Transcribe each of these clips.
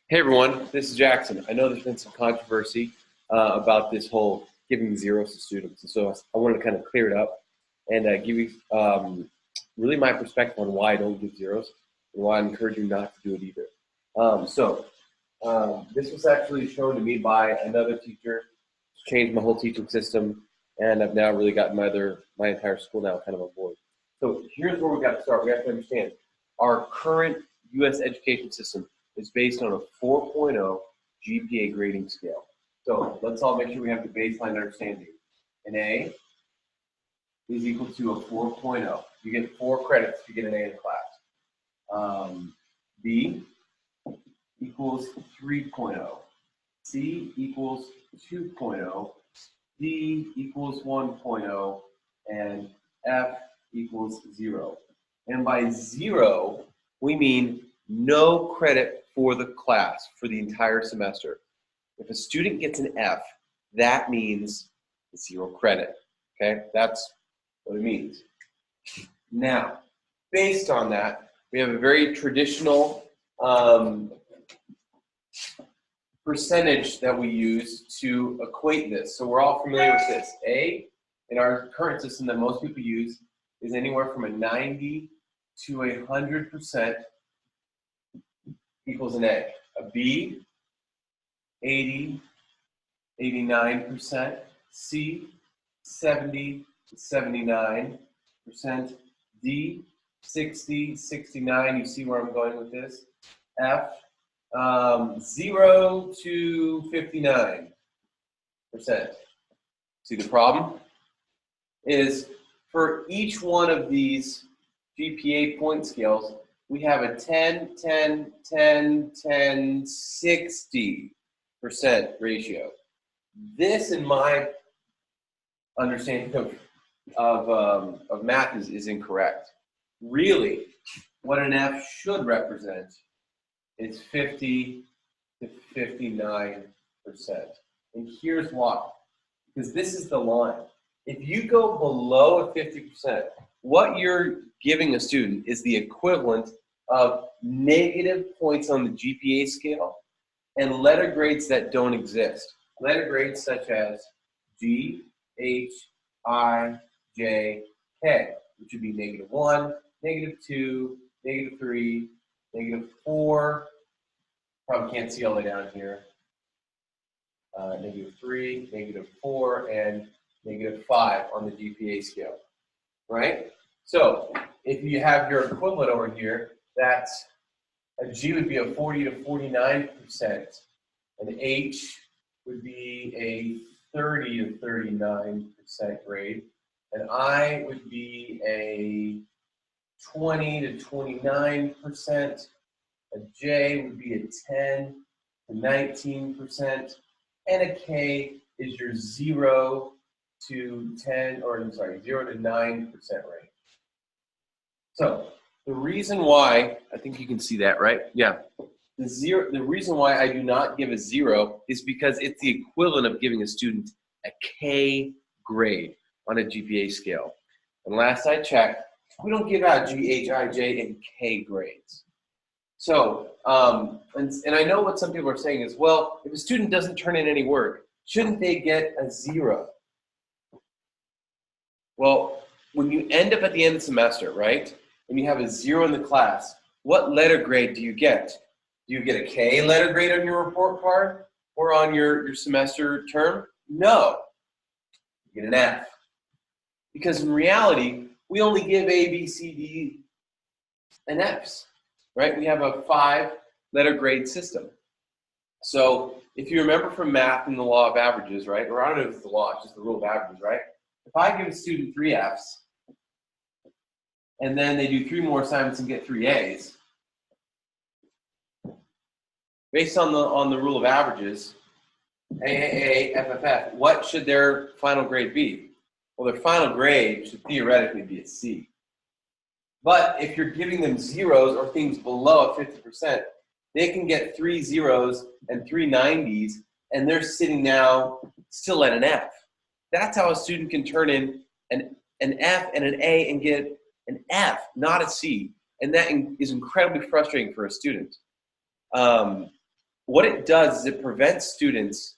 Hey everyone, this is Jackson. I know there's been some controversy about this whole giving zeros to students, and so I wanted to kind of clear it up and give you really my perspective on why I don't give zeros and why I encourage you not to do it either. This was actually shown to me by another teacher, changed my whole teaching system, and I've now really gotten my entire school now kind of on board. So here's where we got to start. We have to understand our current U.S. education system is based on a 4.0 GPA grading scale. So let's all make sure we have the baseline understanding. An A is equal to a 4.0. You get 4 credits if you get an A in class. B equals 3.0. C equals 2.0. D equals 1.0. And F equals 0. And by 0, we mean no credit for the class for the entire semester. If a student gets an F, that means 0 credit. Okay, that's what it means. Now, based on that, we have a very traditional percentage that we use to equate this. So we're all familiar with this. A, in our current system that most people use, is anywhere from a 90 to 100% equals an A. A B, 80, 89%. C, 70 to 79%. D, 60, 69. You see where I'm going with this. F, 0 to 59%. See, the problem is for each one of these GPA point scales, we have a 10, 10, 10, 10, 60% ratio. This, in my understanding of math, is incorrect. Really, what an F should represent is 50 to 59%. And here's why. Because this is the line. If you go below a 50%, what you're giving a student is the equivalent of negative points on the GPA scale and letter grades that don't exist. Letter grades such as G, H, I, J, K, which would be -1, -2, -3, -4. Probably can't see all the way down here. -3, -4, and -5 on the GPA scale, right? So if you have your equivalent over here, that's a G would be a 40 to 49%, an H would be a 30 to 39% grade, and I would be a 20 to 29%, a J would be a 10 to 19%, and a K is your 0 to 9% range. So the reason why, I think you can see that, right? Yeah. The reason why I do not give a 0 is because it's the equivalent of giving a student a K grade on a GPA scale. And last I checked, we don't give out G, H, I, J, and K grades. So, and I know what some people are saying is, well, if a student doesn't turn in any work, shouldn't they get a 0? Well, when you end up at the end of the semester, right, and you have a 0 in the class, what letter grade do you get? Do you get a K letter grade on your report card or on your semester term? No. You get an F. Because in reality, we only give A, B, C, D, and Fs, right? We have a 5-letter grade system. So if you remember from math and the law of averages, right, or I don't know if it's the law, it's just the rule of averages, right? If I give a student 3 Fs, and then they do 3 more assignments and get 3 As, based on the rule of averages, AAA, FFF, what should their final grade be? Well, their final grade should theoretically be a C. But if you're giving them zeros or things below a 50%, they can get 3 zeros and 3 90s, and they're sitting now still at an F. That's how a student can turn in an F and an A and get an F, not a C. And that is incredibly frustrating for a student. what it does is it prevents students,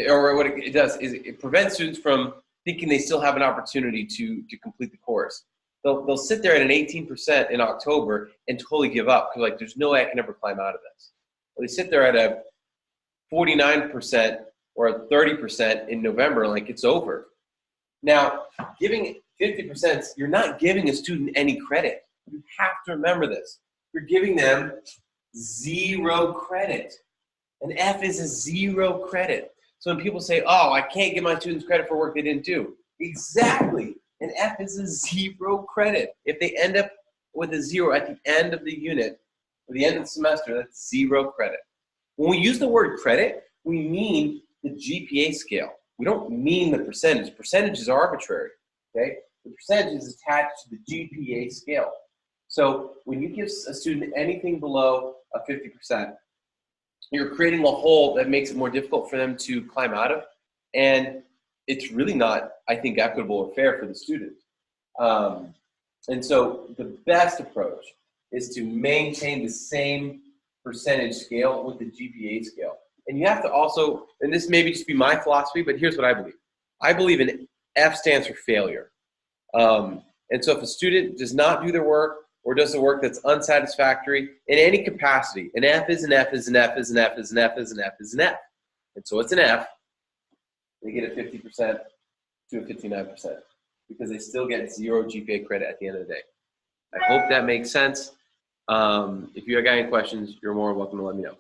or what it does is it prevents students from thinking they still have an opportunity to complete the course. They'll sit there at an 18% in October and totally give up because like there's no way I can ever climb out of this. Or they sit there at a 49% or a 30% in November, like it's over. Now, giving 50%, you're not giving a student any credit. You have to remember this. You're giving them 0 credit. An F is a 0 credit. So when people say, oh, I can't give my students credit for work they didn't do. Exactly. An F is a 0 credit. If they end up with a 0 at the end of the unit, or the end of the semester, that's 0 credit. When we use the word credit, we mean the GPA scale. We don't mean the percentage. Percentage is arbitrary, okay? The percentage is attached to the GPA scale. So when you give a student anything below a 50%, you're creating a hole that makes it more difficult for them to climb out of. And it's really not, I think, equitable or fair for the student. And so the best approach is to maintain the same percentage scale with the GPA scale. And you have to also, and this may just be my philosophy, but here's what I believe. I believe an F stands for failure. And so if a student does not do their work or does the work that's unsatisfactory in any capacity, an F is an F is an F is an F is an F is an F is an F. And so it's an F. They get a 50% to a 59% because they still get 0 GPA credit at the end of the day. I hope that makes sense. If you got any questions, you're more than welcome to let me know.